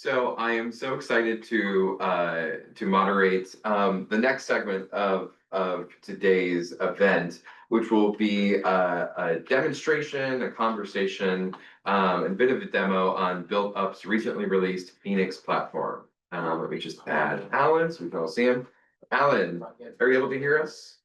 So I am so excited to moderate the next segment of today's event, which will be a demonstration, a conversation, and a bit of a demo on BuildUp's recently released Phoenix platform. Let me just add Allan so we can all see him. Allan, are you able to hear us?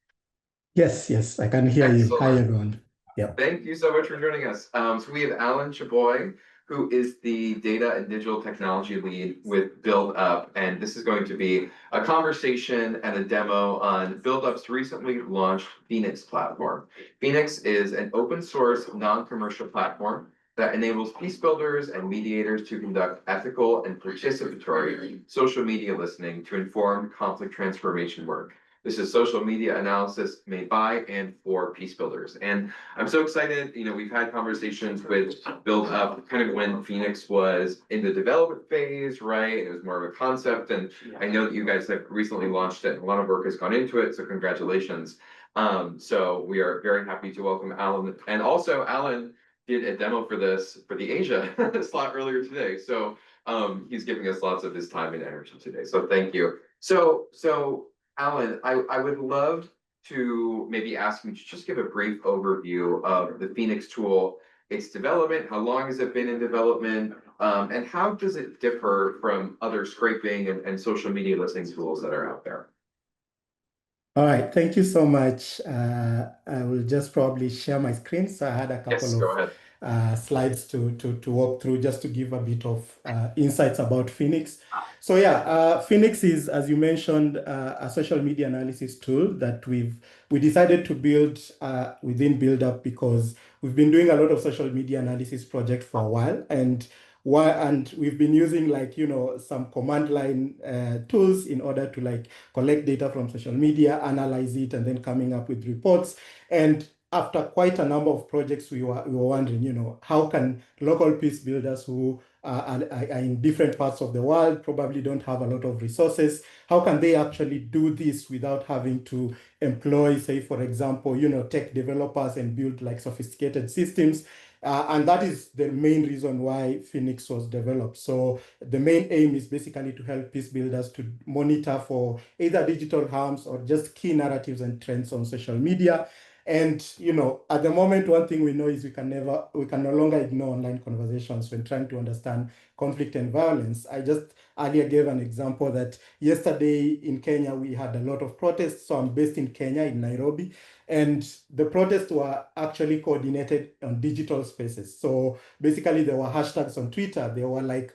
Yes, yes, I can hear you. Hi, Excellent. everyone. Yeah. Thank you so much for joining us. So we have Allan Cheboi, who is the data and digital technology lead with BuildUp, and this is going to be a conversation and a demo on BuildUp's recently launched Phoenix platform. Phoenix is an open source, non-commercial platform that enables peace builders and mediators to conduct ethical and participatory social media listening to inform conflict transformation work. This is social media analysis made by and for peace builders. And I'm so excited. We've had conversations with BuildUp kind of when Phoenix was in the development phase, right? It was more of a concept. And I know that you guys have recently launched it and a lot of work has gone into it. So congratulations. So we are very happy to welcome Allan. And also Allan did a demo for this for the Asia slot earlier today. So he's giving us lots of his time and energy today. So thank you. So Allan, I would love to maybe ask you to just give a brief overview of the Phoenix tool, its development, how long has it been in development, and how does it differ from other scraping and social media listening tools that are out there? All right. Thank you so much. I will just probably share my screen. So I had a Yes, couple go of ahead. slides to walk through just to give a bit of insights about Phoenix. So yeah, Phoenix is, as you mentioned, a social media analysis tool that we decided to build within BuildUp because we've been doing a lot of social media analysis projects for a while, and we've been using some command line tools in order to collect data from social media, analyze it, and then coming up with reports. And after quite a number of projects, we were wondering, how can local peace builders who are in different parts of the world, probably don't have a lot of resources, how can they actually do this without having to employ, say, for example, tech developers and build sophisticated systems? And that is the main reason why Phoenix was developed. So the main aim is basically to help peace builders to monitor for either digital harms or just key narratives and trends on social media. And at the moment, one thing we know is we can no longer ignore online conversations when trying to understand conflict and violence. I just earlier gave an example that yesterday in Kenya, we had a lot of protests. So I'm based in Kenya, in Nairobi. And the protests were actually coordinated on digital spaces. So basically, there were hashtags on Twitter. There were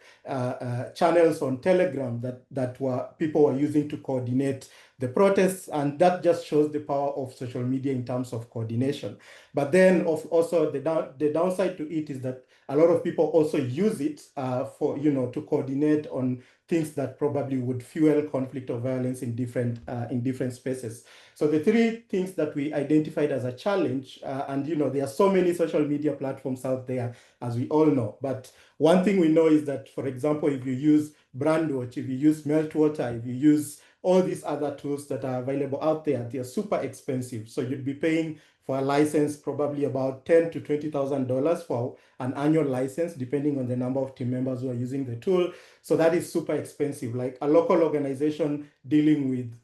channels on Telegram that people were using to coordinate the protests, and that just shows the power of social media in terms of coordination. But then also the downside to it is that a lot of people also use it to coordinate on things that probably would fuel conflict or violence in different spaces. So the three things that we identified as a challenge, and there are so many social media platforms out there, as we all know. But one thing we know is that, for example, if you use Brandwatch, if you use Meltwater, if you use all these other tools that are available out there, they're super expensive. So you'd be paying for a license probably about $10,000 to $20,000 for an annual license, depending on the number of team members who are using the tool. So that is super expensive. Like a local organization dealing with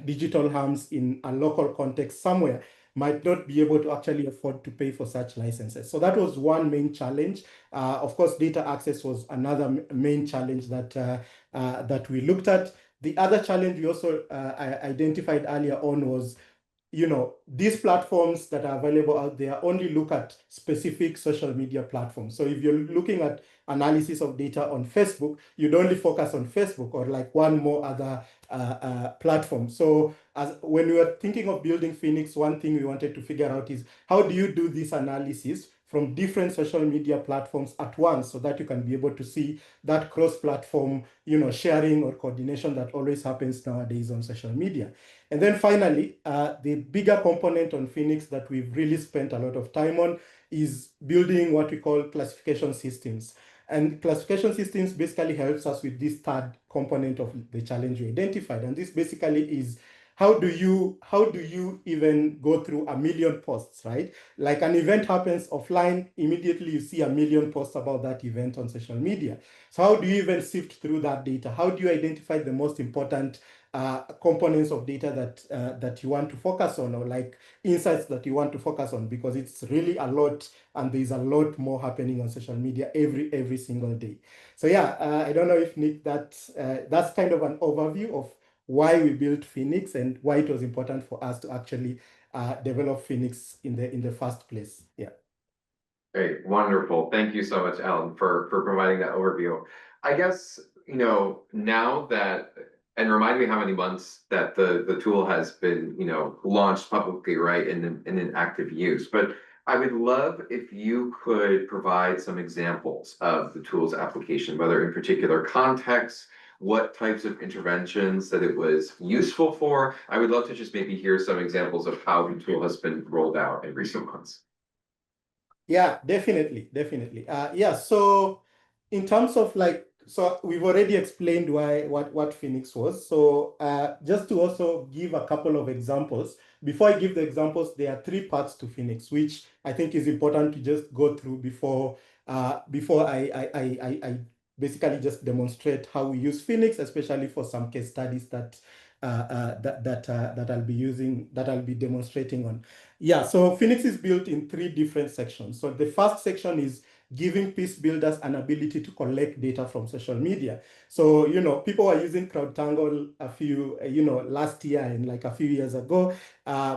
digital harms in a local context somewhere might not be able to actually afford to pay for such licenses. So that was one main challenge. Of course, data access was another main challenge that we looked at. The other challenge we also identified earlier on was, these platforms that are available out there only look at specific social media platforms. So if you're looking at analysis of data on Facebook, you'd only focus on Facebook or one more other platform. So when we were thinking of building Phoenix, one thing we wanted to figure out is how do you do this analysis from different social media platforms at once so that you can be able to see that cross-platform, sharing or coordination that always happens nowadays on social media. And then finally, the bigger component on Phoenix that we've really spent a lot of time on is building what we call classification systems. And classification systems basically helps us with this third component of the challenge we identified. And this basically is how do you even go through a million posts, right? Like an event happens offline, immediately you see a million posts about that event on social media. So how do you even sift through that data? How do you identify the most important components of data that you want to focus on, or like insights that you want to focus on? Because it's really a lot, and there's a lot more happening on social media every single day. So yeah, I don't know if Nick, that's kind of an overview of why we built Phoenix and why it was important for us to actually develop Phoenix in the first place. Yeah. Great, wonderful. Thank you so much, Alan, for providing that overview. I guess, now that, and remind me how many months that the tool has been, launched publicly, right, in active use. But I would love if you could provide some examples of the tool's application, whether in particular contexts, what types of interventions that it was useful for. I would love to just maybe hear some examples of how the tool has been rolled out in recent months. Yeah, definitely. Yeah, so in terms of so we've already explained what Phoenix was. So just to also give a couple of examples, before I give the examples, there are three parts to Phoenix, which I think is important to just go through before I basically just demonstrate how we use Phoenix, especially for some case studies that I'll be demonstrating on. Yeah, so Phoenix is built in three different sections. So the first section is giving peace builders an ability to collect data from social media. So, people were using CrowdTangle a few, last year and like a few years ago.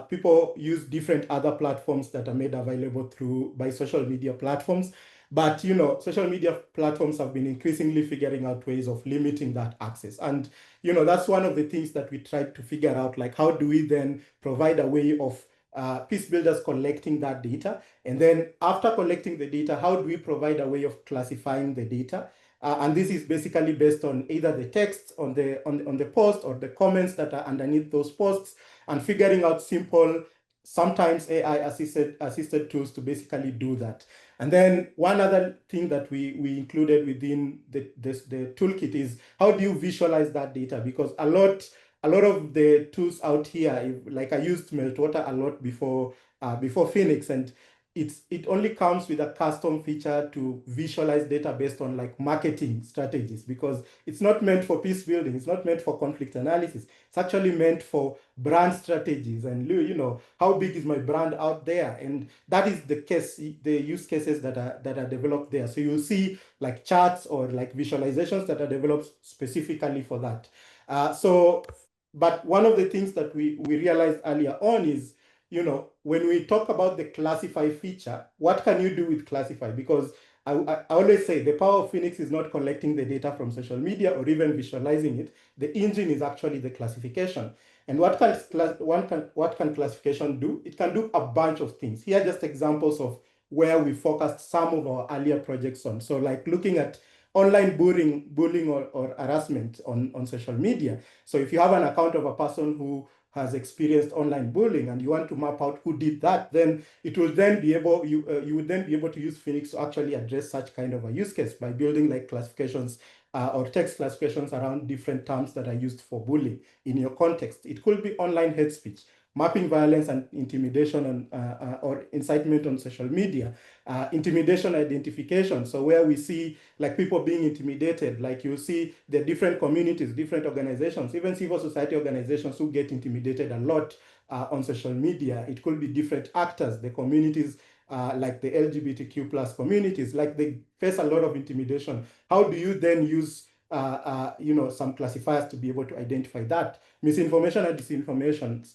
People use different other platforms that are made available by social media platforms. But, social media platforms have been increasingly figuring out ways of limiting that access. And, that's one of the things that we tried to figure out, like how do we then provide a way of peace builders collecting that data. And then after collecting the data, how do we provide a way of classifying the data? And this is basically based on either the text on the post or the comments that are underneath those posts, and figuring out simple, sometimes AI assisted tools to basically do that. And then one other thing that we included within the toolkit is how do you visualize that data? Because a lot of the tools out here, like I used Meltwater a lot before Phoenix, and it only comes with a custom feature to visualize data based on like marketing strategies, because it's not meant for peace building, it's not meant for conflict analysis. It's actually meant for brand strategies and how big is my brand out there, and that is the use cases that are developed there. So you'll see like charts or like visualizations that are developed specifically for that. But one of the things that we realized earlier on is, when we talk about the classify feature, what can you do with classify? Because I always say the power of Phoenix is not collecting the data from social media or even visualizing it. The engine is actually the classification. And what can classification do? It can do a bunch of things. Here are just examples of where we focused some of our earlier projects on. So like looking at online bullying or harassment on social media. So if you have an account of a person who has experienced online bullying and you want to map out who did that, then it will then be able, you would then be able to use Phoenix to actually address such kind of a use case by building like classifications or text classifications around different terms that are used for bullying in your context. It could be online hate speech, mapping violence and intimidation or incitement on social media, intimidation identification. So where we see like people being intimidated, like you see the different communities, different organizations, even civil society organizations who get intimidated a lot on social media. It could be different actors, the communities like the LGBTQ plus communities, like they face a lot of intimidation. How do you then use some classifiers to be able to identify that? Misinformation and disinformation,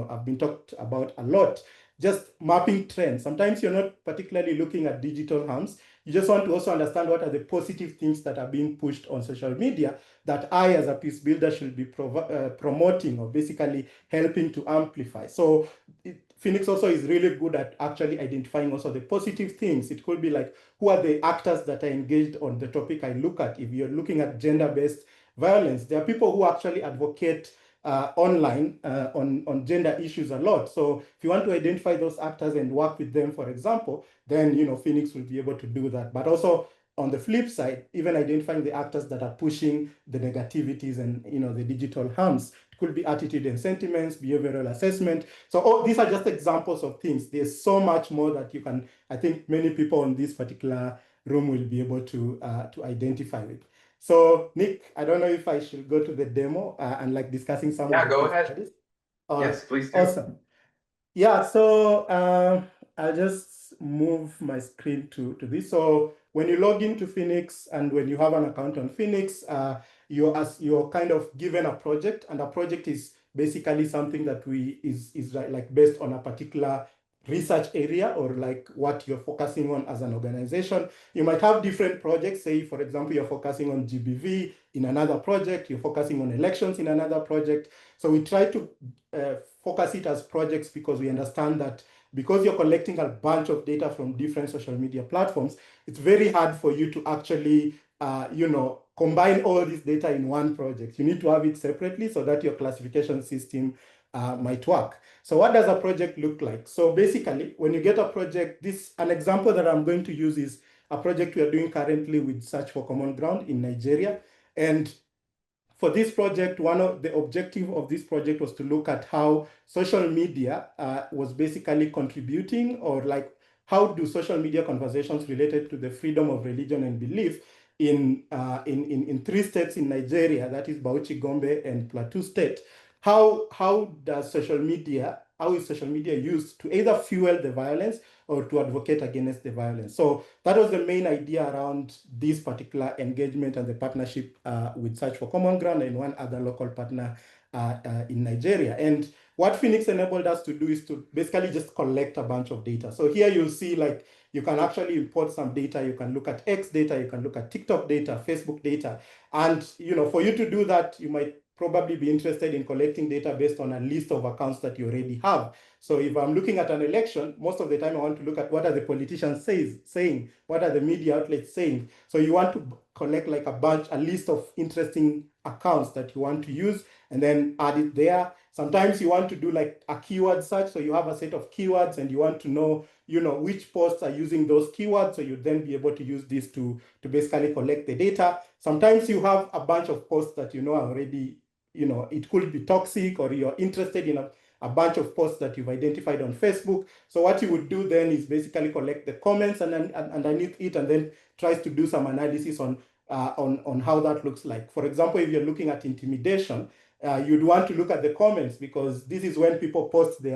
have been talked about a lot. Just mapping trends. Sometimes you're not particularly looking at digital harms. You just want to also understand what are the positive things that are being pushed on social media that I, as a peace builder, should be promoting or basically helping to amplify. So Phoenix also is really good at actually identifying also the positive things. It could be like, who are the actors that are engaged on the topic I look at? If you're looking at gender-based violence, there are people who actually advocate online on gender issues a lot. So if you want to identify those actors and work with them, for example, then Phoenix will be able to do that. But also on the flip side, even identifying the actors that are pushing the negativities and the digital harms could be attitude and sentiments, behavioral assessment. So these are just examples of things. There's so much more that you can, I think many people in this particular room will be able to identify with. So Nick, I don't know if I should go to the demo and like discussing some of the go case ahead. studies. Yes, please do. Awesome. Yeah, so I'll just move my screen to this. So when you log into Phoenix and when you have an account on Phoenix, you're kind of given a project, and a project is basically something that is like based on a particular research area or like what you're focusing on as an organization. You might have different projects. Say, for example, you're focusing on GBV in another project, you're focusing on elections in another project. So we try to focus it as projects because we understand that because you're collecting a bunch of data from different social media platforms, it's very hard for you to actually, combine all this data in one project. You need to have it separately so that your classification system might work. So what does a project look like? So basically, when you get a project, an example that I'm going to use is a project we are doing currently with Search for Common Ground in Nigeria. And for this project, one of the objective of this project was to look at how social media was basically contributing, or like how do social media conversations related to the freedom of religion and belief in 3 states in Nigeria, that is Bauchi, Gombe, and Plateau State. How is social media used to either fuel the violence or to advocate against the violence? So that was the main idea around this particular engagement and the partnership with Search for Common Ground and one other local partner in Nigeria. And what Phoenix enabled us to do is to basically just collect a bunch of data. So here you'll see like you can actually import some data. You can look at X data, you can look at TikTok data, Facebook data. And for you to do that, you might probably be interested in collecting data based on a list of accounts that you already have. So if I'm looking at an election, most of the time I want to look at what are the politicians saying, what are the media outlets saying. So you want to collect like a list of interesting accounts that you want to use and then add it there. Sometimes you want to do like a keyword search. So you have a set of keywords and you want to know, which posts are using those keywords. So you then be able to use this to basically collect the data. Sometimes you have a bunch of posts that are already, it could be toxic, or you're interested in a bunch of posts that you've identified on Facebook. So what you would do then is basically collect the comments and underneath it, and then tries to do some analysis on how that looks like. For example, if you're looking at intimidation, you'd want to look at the comments, because this is when people post they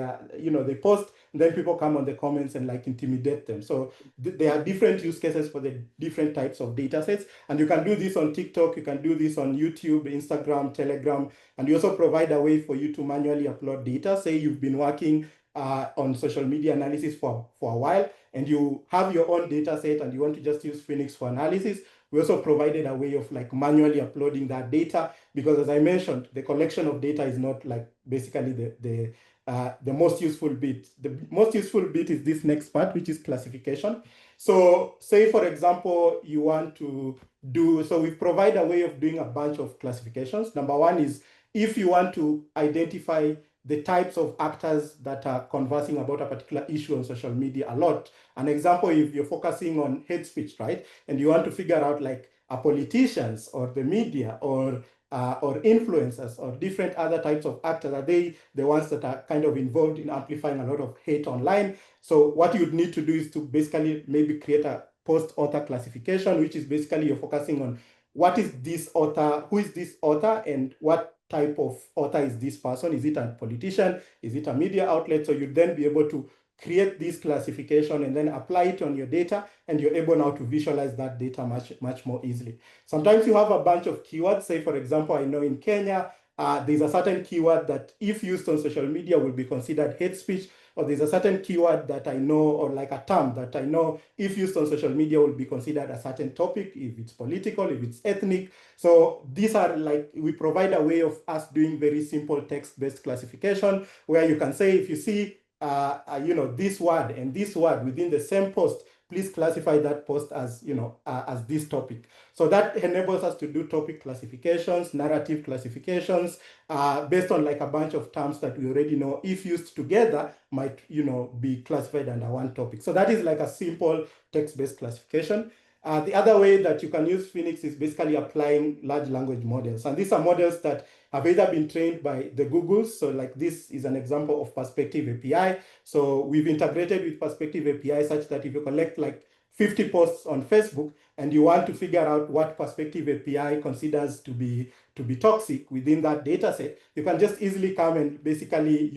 post, and then people come on the comments and like intimidate them. So there are different use cases for the different types of data sets. And you can do this on TikTok, you can do this on YouTube, Instagram, Telegram, and we also provide a way for you to manually upload data. Say you've been working on social media analysis for a while, and you have your own data set and you want to just use Phoenix for analysis. We also provided a way of like manually uploading that data, because as I mentioned, the collection of data is not like basically the most useful bit. The most useful bit is this next part, which is classification. So say, for example, you want to so we provide a way of doing a bunch of classifications. Number one is if you want to identify the types of actors that are conversing about a particular issue on social media a lot. An example, if you're focusing on hate speech, right? And you want to figure out like politicians or the media or influencers or different other types of actors, are they the ones that are kind of involved in amplifying a lot of hate online? So what you'd need to do is to basically maybe create a post-author classification, which is basically you're focusing on what is this author, who is this author, and what type of author is this person? Is it a politician? Is it a media outlet? So you'd then be able to create this classification and then apply it on your data, and you're able now to visualize that data much more easily. Sometimes you have a bunch of keywords. Say, for example, I know in Kenya, there's a certain keyword that if used on social media will be considered hate speech, or there's a certain keyword that I know, or like a term that I know if used on social media will be considered a certain topic, if it's political, if it's ethnic. So these are like, we provide a way of us doing very simple text-based classification, where you can say, if you see this word and this word within the same post, please classify that post as as this topic. So that enables us to do topic classifications, narrative classifications, based on like a bunch of terms that we already know, if used together, might be classified under one topic. So that is like a simple text-based classification. The other way that you can use Phoenix is basically applying large language models. And these are models that have either been trained by the Googles. So like this is an example of Perspective API. So we've integrated with Perspective API such that if you collect like 50 posts on Facebook and you want to figure out what Perspective API considers to be toxic within that data set, you can just easily come and basically,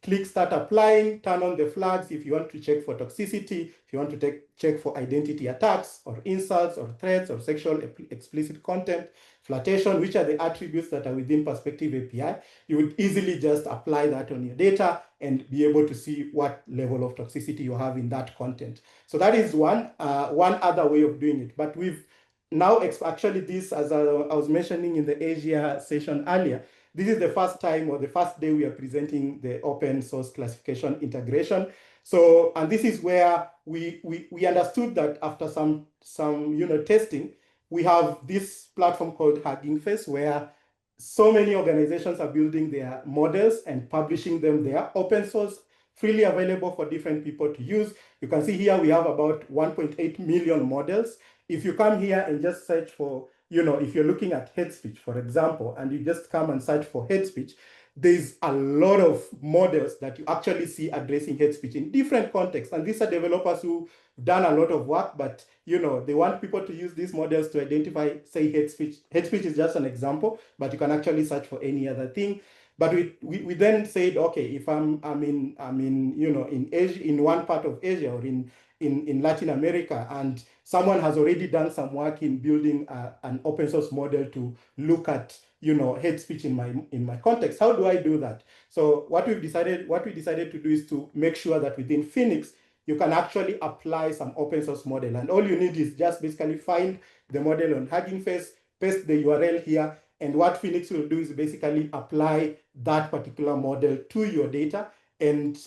click start applying, turn on the flags if you want to check for toxicity, if you want to check for identity attacks or insults or threats or sexual explicit content, flirtation, which are the attributes that are within Perspective API. You would easily just apply that on your data and be able to see what level of toxicity you have in that content. So that is one other way of doing it. But we've now actually this, as I was mentioning in the Asia session earlier, this is the first time or the first day we are presenting the open source classification integration. So, and this is where we understood that after some testing, we have this platform called Hugging Face, where so many organizations are building their models and publishing them there, open source, freely available for different people to use. You can see here we have about 1.8 million models. If you come here and just search for, if you're looking at hate speech, for example, and you just come and search for hate speech, there's a lot of models that you actually see addressing hate speech in different contexts. And these are developers who've done a lot of work, but they want people to use these models to identify, say, hate speech. Hate speech is just an example, but you can actually search for any other thing. But we then said, okay, if I'm in in Asia, in one part of Asia or in Latin America, and someone has already done some work in building an open source model to look at hate speech in my context, how do I do that? So what we decided to do is to make sure that within Phoenix you can actually apply some open source model, and all you need is just basically find the model on Hugging Face, paste the URL here, and what Phoenix will do is basically apply that particular model to your data, and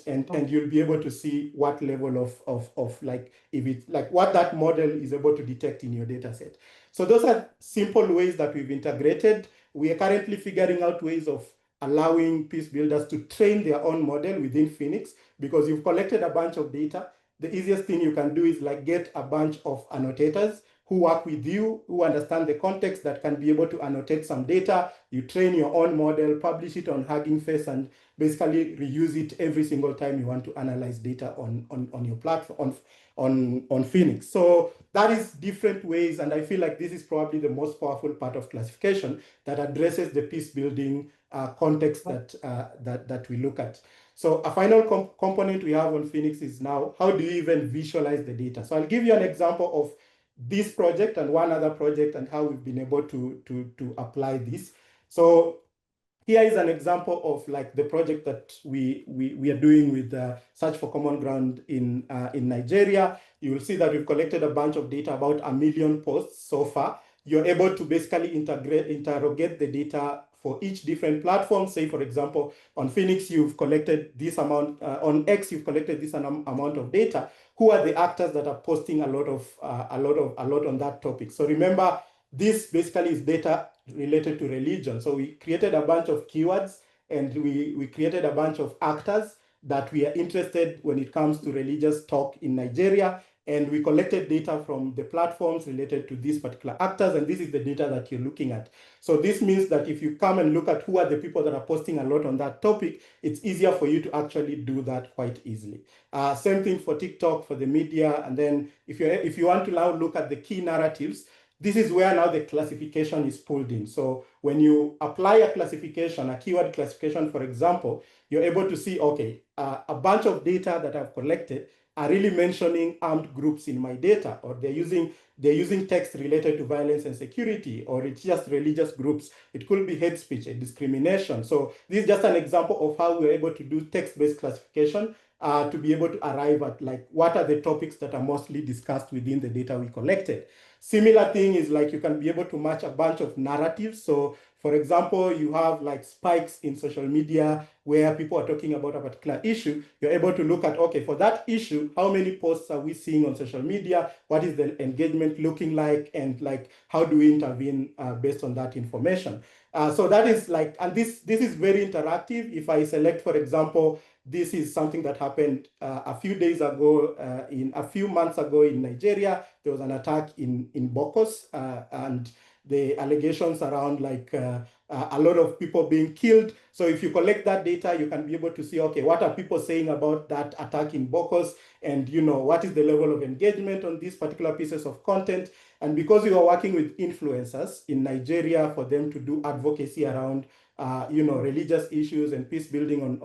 you'll be able to see what level of like, if it's like what that model is able to detect in your data set. So those are simple ways that we've integrated. We are currently figuring out ways of allowing peace builders to train their own model within Phoenix, because you've collected a bunch of data. The easiest thing you can do is like get a bunch of annotators who work with you, who understand the context, that can be able to annotate some data. You train your own model, publish it on Hugging Face, and basically reuse it every single time you want to analyze data on your platform, on Phoenix. So that is different ways, and I feel like this is probably the most powerful part of classification that addresses the peace building context that we look at. So a final component we have on Phoenix is now, how do you even visualize the data? So I'll give you an example of this project and one other project and how we've been able to apply this. So here is an example of like the project that we are doing with Search for Common Ground in Nigeria. You will see that we've collected a bunch of data, about 1 million posts so far. You're able to basically interrogate the data for each different platform. Say, for example, on Phoenix, you've collected this amount, on X, you've collected this amount of data. Who are the actors that are posting a lot on that topic? So remember, this basically is data related to religion. So we created a bunch of keywords, and we created a bunch of actors that we are interested when it comes to religious talk in Nigeria. And we collected data from the platforms related to these particular actors, and this is the data that you're looking at. So this means that if you come and look at who are the people that are posting a lot on that topic, it's easier for you to actually do that quite easily. Same thing for TikTok, for the media. And then if you want to now look at the key narratives, this is where now the classification is pulled in. So when you apply a classification, a keyword classification, for example, you're able to see, okay, a bunch of data that I've collected are really mentioning armed groups in my data, or they're using text related to violence and security, or it's just religious groups. It could be hate speech and discrimination. So this is just an example of how we're able to do text-based classification to be able to arrive at like what are the topics that are mostly discussed within the data we collected. Similar thing is like you can be able to match a bunch of narratives. So for example, you have like spikes in social media where people are talking about a particular issue. You're able to look at, okay, for that issue, how many posts are we seeing on social media? What is the engagement looking like? And like, how do we intervene based on that information? So that is like, and this is very interactive. If I select, for example, this is something that happened a few days ago, a few months ago in Nigeria. There was an attack in Bokos, and the allegations around like a lot of people being killed. So if you collect that data, you can be able to see, okay, what are people saying about that attack in Bokos? And what is the level of engagement on these particular pieces of content? And because we are working with influencers in Nigeria for them to do advocacy around religious issues and peace building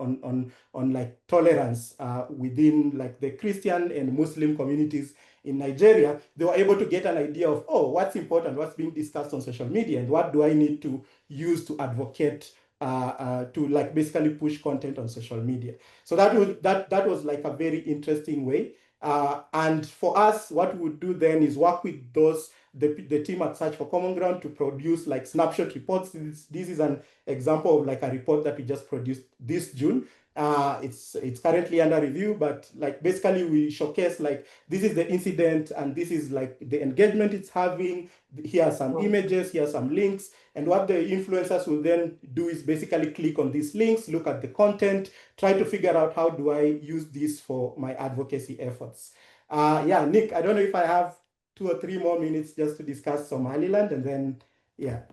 on like tolerance within like the Christian and Muslim communities in Nigeria, they were able to get an idea of, oh, what's important, what's being discussed on social media, and what do I need to use to advocate to like basically push content on social media. So that was like a very interesting way. And for us, what we would do then is work with the team at Search for Common Ground to produce like snapshot reports. This is an example of like a report that we just produced this June. It's currently under review, but like basically we showcase like this is the incident and this is like the engagement it's having. Here are some images, here are some links, and what the influencers will then do is basically click on these links, look at the content, try to figure out how do I use this for my advocacy efforts. Yeah, Nick, I don't know if I have 2 or 3 more minutes just to discuss Somaliland, and then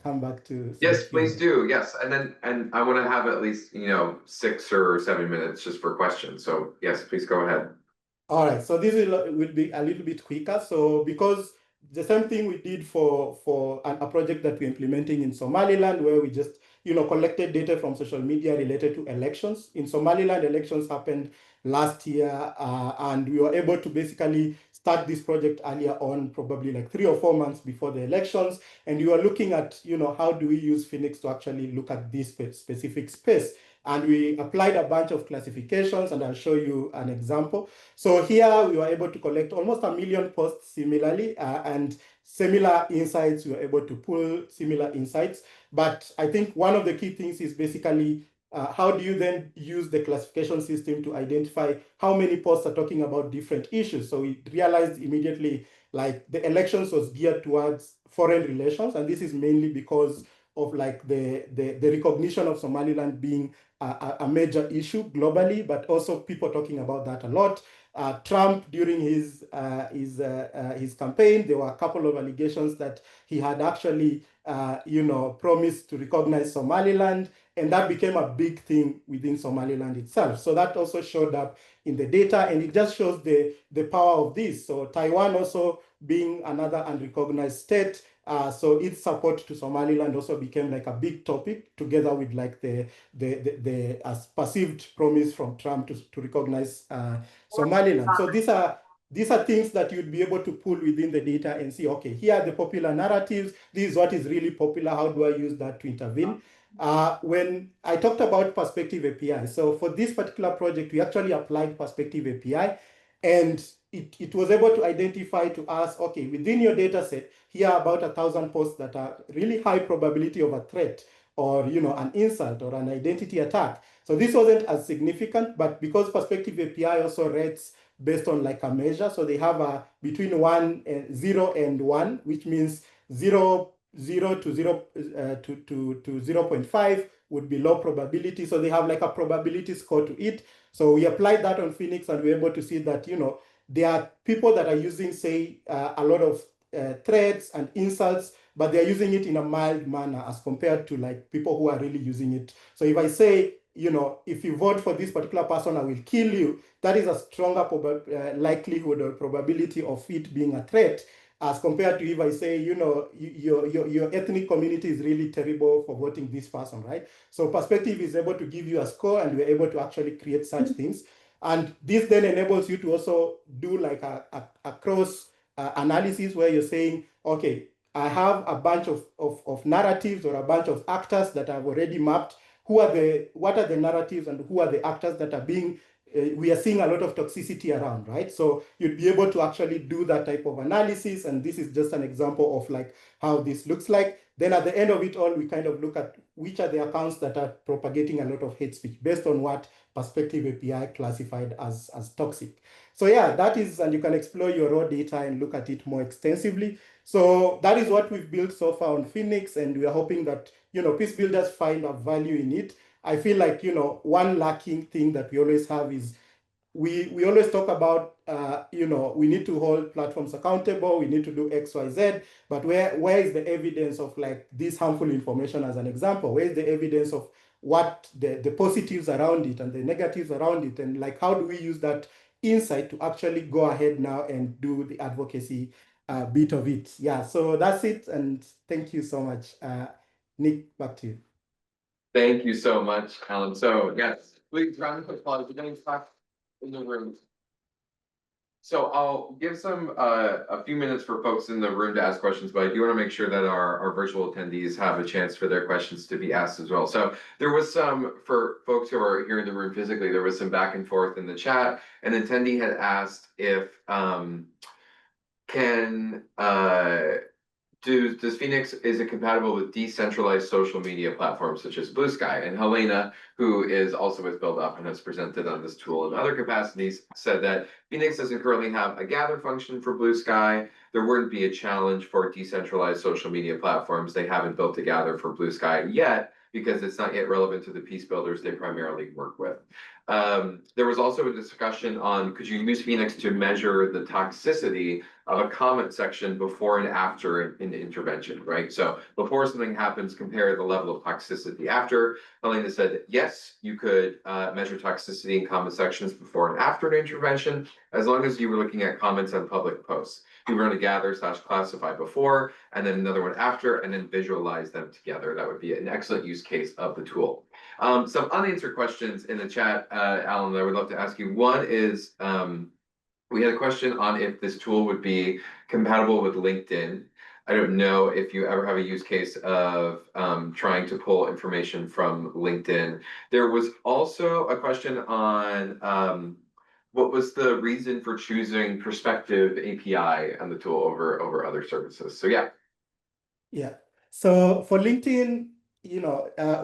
come back to Yes, please do. Yes, and I want to have at least 6 or 7 minutes just for questions. So yes, please go ahead. All right, so this will be a little bit quicker. So because the same thing we did for a project that we're implementing in Somaliland, where we just collected data from social media related to elections. In Somaliland, elections happened last year, and we were able to basically start this project earlier on, probably like 3 or 4 months before the elections. And we were looking at, how do we use Phoenix to actually look at this specific space? And we applied a bunch of classifications, and I'll show you an example. So here we were able to collect almost 1 million posts similarly, and similar insights. We were able to pull similar insights. But I think one of the key things is basically how do you then use the classification system to identify how many posts are talking about different issues? So we realized immediately like the elections was geared towards foreign relations, and this is mainly because of like the recognition of Somaliland being a major issue globally, but also people talking about that a lot. Trump, during his campaign, there were a couple of allegations that he had actually, promised to recognize Somaliland, and that became a big thing within Somaliland itself. So that also showed up in the data, and it just shows the power of this. So Taiwan also being another unrecognized state, so its support to Somaliland also became like a big topic, together with like the perceived promise from Trump to recognize Somaliland. So these are things that you'd be able to pull within the data and see, okay, here are the popular narratives. This is what is really popular. How do I use that to intervene? When I talked about Perspective API, so for this particular project, we actually applied Perspective API, and it was able to identify to us, okay, within your data set, here are about 1,000 posts that are really high probability of a threat or an insult or an identity attack. So this wasn't as significant, but because Perspective API also rates based on like a measure, so they have a between 0 and 1, which means 0 to 0.5 would be low probability. So they have like a probability score to it. So we applied that on Phoenix, and we're able to see that there are people that are using, say, a lot of threats and insults, but they're using it in a mild manner as compared to like people who are really using it. So if I say, if you vote for this particular person, I will kill you, that is a stronger likelihood or probability of it being a threat, as compared to if I say, your ethnic community is really terrible for voting this person, right? So Perspective is able to give you a score, and we're able to actually create such things. And this then enables you to also do like a cross analysis, where you're saying, okay, I have a bunch of narratives or a bunch of actors that I've already mapped. What are the narratives and who are the actors that are being, we are seeing a lot of toxicity around, right? So you'd be able to actually do that type of analysis. And this is just an example of like how this looks like. Then at the end of it all, we kind of look at which are the accounts that are propagating a lot of hate speech based on what Perspective API classified as toxic. So yeah, that is, and you can explore your raw data and look at it more extensively. So that is what we've built so far on Phoenix, and we are hoping that peace builders find a value in it. I feel like, one lacking thing that we always have is we always talk about we need to hold platforms accountable, we need to do XYZ, but where is the evidence of like this harmful information? As an example, where is the evidence of what the positives around it and the negatives around it, and like how do we use that insight to actually go ahead now and do the advocacy bit of it? Yeah, so that's it, and thank you so much. Nick, back to you. Thank you so much, Alan. So yes, please round of applause. We're getting stuck in the room. So I'll give some a few minutes for folks in the room to ask questions, but I do want to make sure that our virtual attendees have a chance for their questions to be asked as well. So there was some, for folks who are here in the room physically, there was some back and forth in the chat. An attendee had asked if can does Phoenix, is it compatible with decentralized social media platforms such as Blue Sky? And Helena, who is also with Build Up and has presented on this tool in other capacities, said that Phoenix doesn't currently have a gather function for Blue Sky. There wouldn't be a challenge for decentralized social media platforms. They haven't built a gather for Blue Sky yet because it's not yet relevant to the peace builders they primarily work with. There was also a discussion on, could you use Phoenix to measure the toxicity of a comment section before and after an intervention, right? So before something happens, compare the level of toxicity after. Helena said, yes, you could measure toxicity in comment sections before and after an intervention, as long as you were looking at comments on public posts. You run a gather/classify before, and then another one after, and then visualize them together. That would be an excellent use case of the tool. Some unanswered questions in the chat, Alan, that I would love to ask you. One is, we had a question on if this tool would be compatible with LinkedIn. I don't know if you ever have a use case of trying to pull information from LinkedIn. There was also a question on what was the reason for choosing Perspective API on the tool over other services. So yeah. Yeah. So for LinkedIn,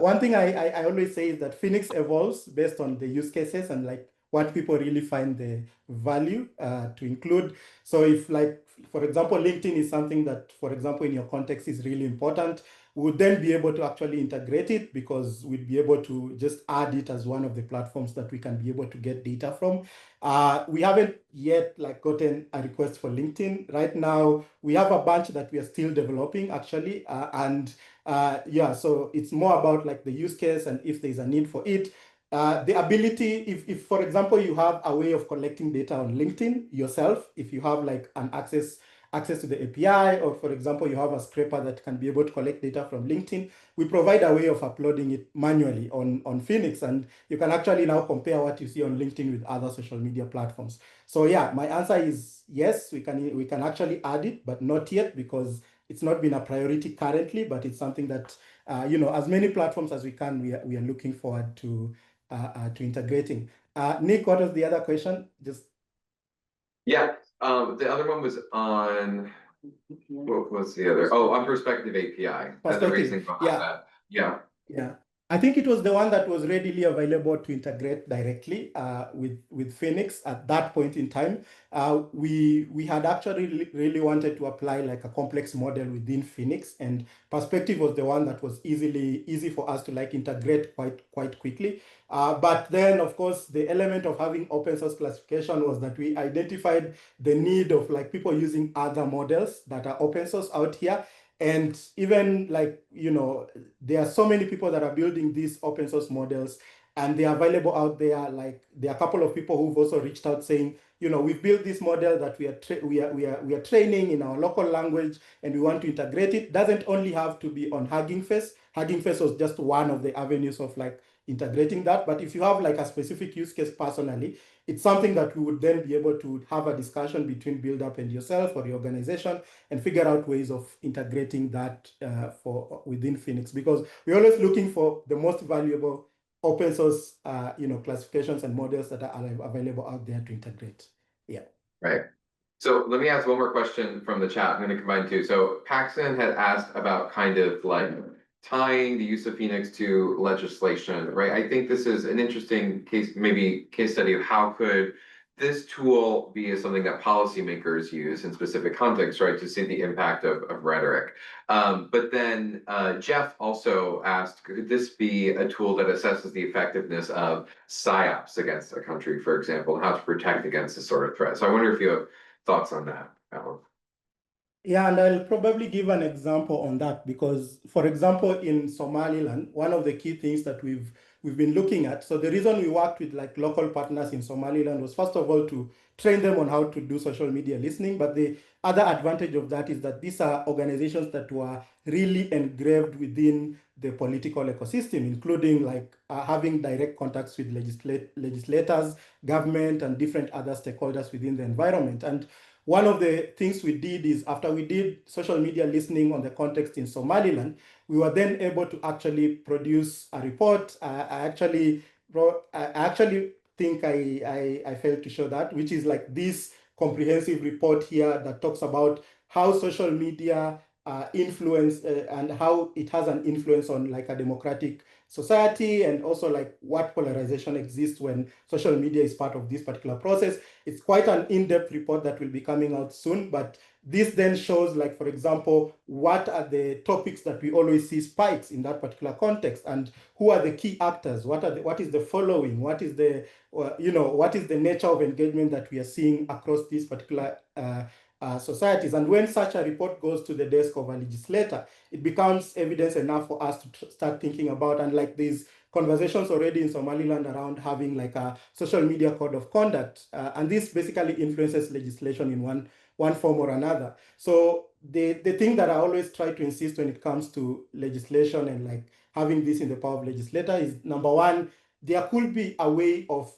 one thing I always say is that Phoenix evolves based on the use cases and like what people really find the value to include. So if like, for example, LinkedIn is something that, for example, in your context is really important, we would then be able to actually integrate it because we'd be able to just add it as one of the platforms that we can be able to get data from. We haven't yet like gotten a request for LinkedIn. Right now, we have a bunch that we are still developing actually. Yeah, so it's more about like the use case and if there's a need for it. The ability, if for example, you have a way of collecting data on LinkedIn yourself, if you have like an access to the API, or for example, you have a scraper that can be able to collect data from LinkedIn, we provide a way of uploading it manually on Phoenix, and you can actually now compare what you see on LinkedIn with other social media platforms. So yeah, my answer is yes, we can actually add it, but not yet because it's not been a priority currently, but it's something that, as many platforms as we can, we are looking forward to integrating. Nick, what was the other question? Yeah, the other one was on, what was the other? Oh, on Perspective API. And the reasoning behind that. Yeah. Yeah. I think it was the one that was readily available to integrate directly with Phoenix at that point in time. We had actually really wanted to apply like a complex model within Phoenix, and Perspective was the one that was easy for us to like integrate quite quickly. But then, of course, the element of having open source classification was that we identified the need of like people using other models that are open source out here. And even like, there are so many people that are building these open source models and they're available out there. Like there are a couple of people who've also reached out saying, we've built this model that we are training in our local language and we want to integrate it. Doesn't only have to be on Hugging Face. Hugging Face was just one of the avenues of like integrating that. But if you have like a specific use case personally, it's something that we would then be able to have a discussion between Build Up and yourself or the organization and figure out ways of integrating that for within Phoenix, because we're always looking for the most valuable open source classifications and models that are available out there to integrate. Yeah. Right. So let me ask one more question from the chat. I'm going to combine two. So Paxton had asked about kind of like tying the use of Phoenix to legislation, right? I think this is an interesting case, maybe case study of how could this tool be something that policymakers use in specific contexts, right, to see the impact of rhetoric. But then Jeff also asked, could this be a tool that assesses the effectiveness of psyops against a country, for example, and how to protect against this sort of threat? So I wonder if you have thoughts on that, Allan. Yeah, and I'll probably give an example on that because, for example, in Somaliland, one of the key things that we've been looking at. So the reason we worked with like local partners in Somaliland was first of all to train them on how to do social media listening. But the other advantage of that is that these are organizations that were really engraved within the political ecosystem, including like having direct contacts with legislators, government, and different other stakeholders within the environment. And one of the things we did is after we did social media listening on the context in Somaliland, we were then able to actually produce a report. I actually think I failed to show that, which is like this comprehensive report here that talks about how social media influence and how it has an influence on like a democratic society, and also like what polarization exists when social media is part of this particular process. It's quite an in-depth report that will be coming out soon, but this then shows, like, for example, what are the topics that we always see spikes in that particular context, and who are the key actors, what is the following, what is the what is the nature of engagement that we are seeing across these particular societies. And when such a report goes to the desk of a legislator, it becomes evidence enough for us to start thinking about, and like these conversations already in Somaliland around having like a social media code of conduct, and this basically influences legislation in one form or another. So the thing that I always try to insist when it comes to legislation and like having this in the power of legislator is, number one, there could be a way of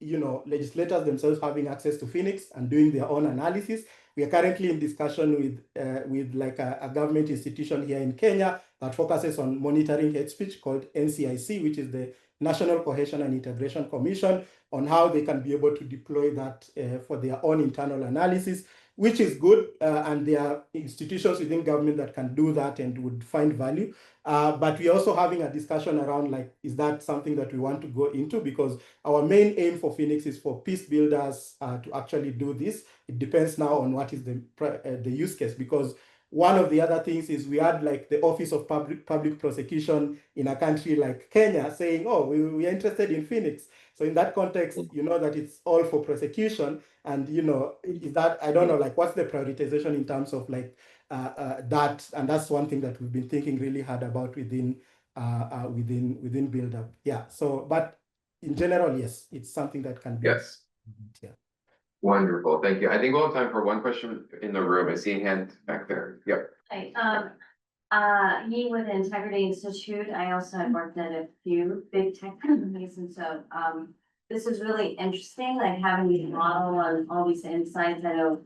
legislators themselves having access to Phoenix and doing their own analysis. We are currently in discussion with like a government institution here in Kenya that focuses on monitoring hate speech called NCIC, which is the National Cohesion and Integration Commission, on how they can be able to deploy that for their own internal analysis, which is good. And there are institutions within government that can do that and would find value. But we're also having a discussion around like, is that something that we want to go into? Because our main aim for Phoenix is for peace builders to actually do this. It depends now on what is the use case, because one of the other things is we had like the Office of Public Prosecution in a country like Kenya saying, oh, we're interested in Phoenix. So in that context, you know that it's all for prosecution. And, is that, I don't know, like what's the prioritization in terms of like that? And that's one thing that we've been thinking really hard about within build up. Yeah. So, but in general, yes, it's something that can be. Yes. Yeah. Wonderful, thank you. I think we'll have time for one question in the room. I see a hand back there. Yep. Hi, me with the Integrity Institute, I also have worked at a few big tech companies, and so this is really interesting, like having these model and all these insights. I know,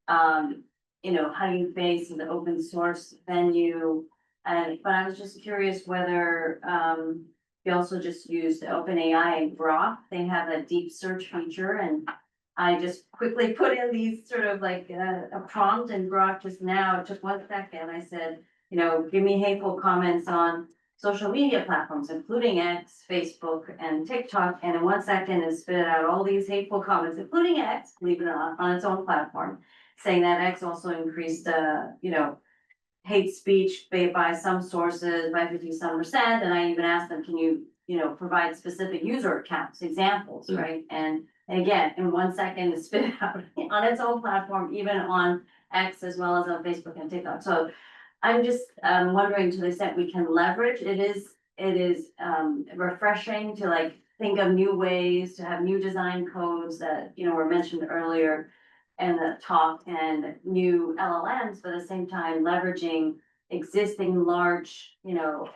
how you base the open source venue, but I was just curious whether you also just use the OpenAI and Grok. They have a deep search feature, and I just quickly put in these sort of like a prompt, and Grok just now, it took 1 second. I said, give me hateful comments on social media platforms, including X, Facebook, and TikTok. And in 1 second, it spit out all these hateful comments, including X, believe it or not, on its own platform, saying that X also increased, hate speech by some sources by 50-some%. And I even asked them, can you, provide specific user accounts, examples, right? And again, in 1 second, it spit out on its own platform, even on X as well as on Facebook and TikTok. So I'm just wondering, to the extent we can leverage, it is refreshing to like think of new ways to have new design codes that were mentioned earlier in the talk, and new LLMs, but at the same time leveraging existing large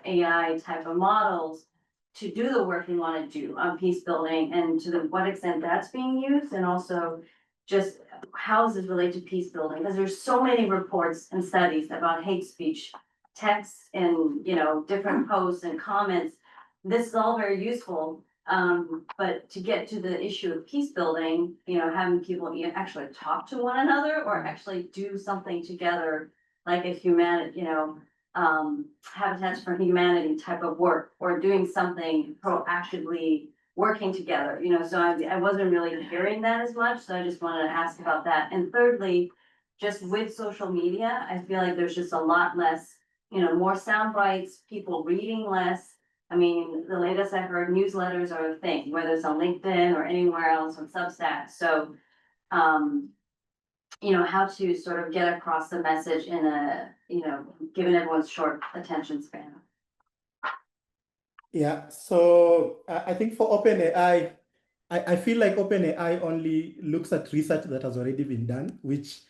AI type of models to do the work we want to do on peace building, and to what extent that's being used, and also just how does this relate to peace building? Because there's so many reports and studies about hate speech, texts, and different posts and comments. This is all very useful, but to get to the issue of peace building, having people actually talk to one another or actually do something together, like a Habitats for Humanity type of work, or doing something proactively working together, so I wasn't really hearing that as much, so I just wanted to ask about that. And thirdly, just with social media, I feel like there's just a lot less, more sound bites, people reading less. I mean, the latest I heard, newsletters are a thing, whether it's on LinkedIn or anywhere else on Substack, so how to sort of get across the message in a, given everyone's short attention span. Yeah, so I think for OpenAI, I feel like OpenAI only looks at research that has already been done, which,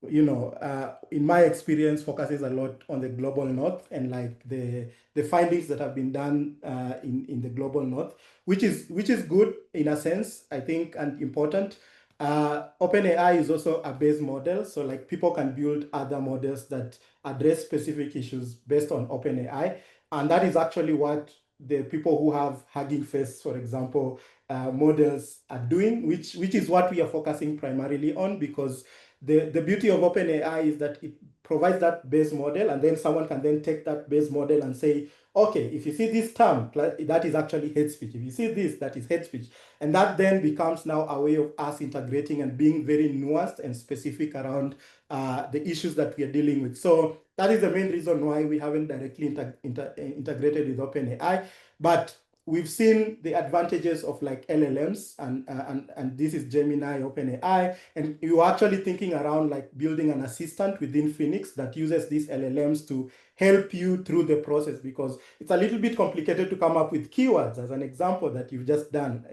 in my experience, focuses a lot on the global north and like the findings that have been done in the global north, which is good in a sense, I think, and important. OpenAI is also a base model, so like people can build other models that address specific issues based on OpenAI, and that is actually what the people who have Hugging Face, for example, models are doing, which is what we are focusing primarily on, because the beauty of OpenAI is that it provides that base model, and then someone can then take that base model and say, okay, if you see this term, that is actually hate speech. If you see this, that is hate speech. And that then becomes now a way of us integrating and being very nuanced and specific around the issues that we are dealing with. So that is the main reason why we haven't directly integrated with OpenAI. But we've seen the advantages of like LLMs, and this is Gemini, OpenAI, and you're actually thinking around like building an assistant within Phoenix that uses these LLMs to help you through the process, because it's a little bit complicated to come up with keywords as an example that you've just done,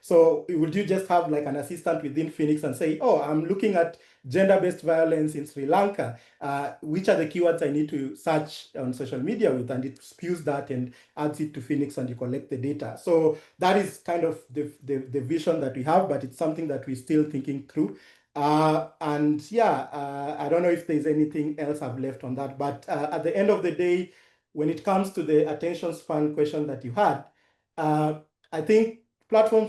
So would you just have like an assistant within Phoenix and say, oh, I'm looking at gender-based violence in Sri Lanka, which are the keywords I need to search on social media with, and it spews that and adds it to Phoenix and you collect the data. So that is kind of the vision that we have, but it's something that we're still thinking through. I don't know if there's anything else I've left on that, but at the end of the day, when it comes to the attention span question that you had, I think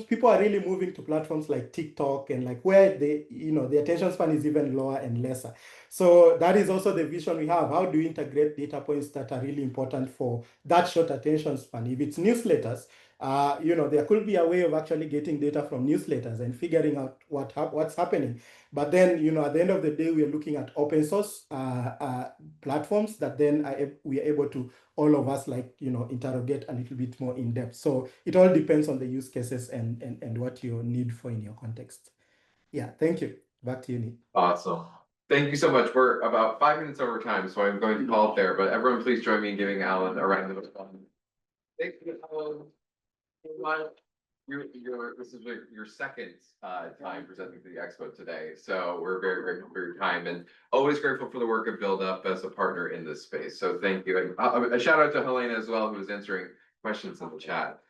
people are really moving to platforms like TikTok and like where the attention span is even lower and lesser. So that is also the vision we have. How do we integrate data points that are really important for that short attention span? If it's newsletters, there could be a way of actually getting data from newsletters and figuring out what's happening. But then, at the end of the day, we are looking at open source platforms that then we are able to, all of us, interrogate a little bit more in depth. So it all depends on the use cases and what you need for in your context. Yeah, thank you. Back to you, Nick. Awesome. Thank you so much. We're about 5 minutes over time, so I'm going to call it there, but everyone please join me in giving Allan a round of applause. Thank you, Allan. This is your second time presenting to the expo today, so we're very grateful for your time and always grateful for the work of Build Up as a partner in this space. So thank you, and a shout out to Helena as well, who was answering questions in the chat.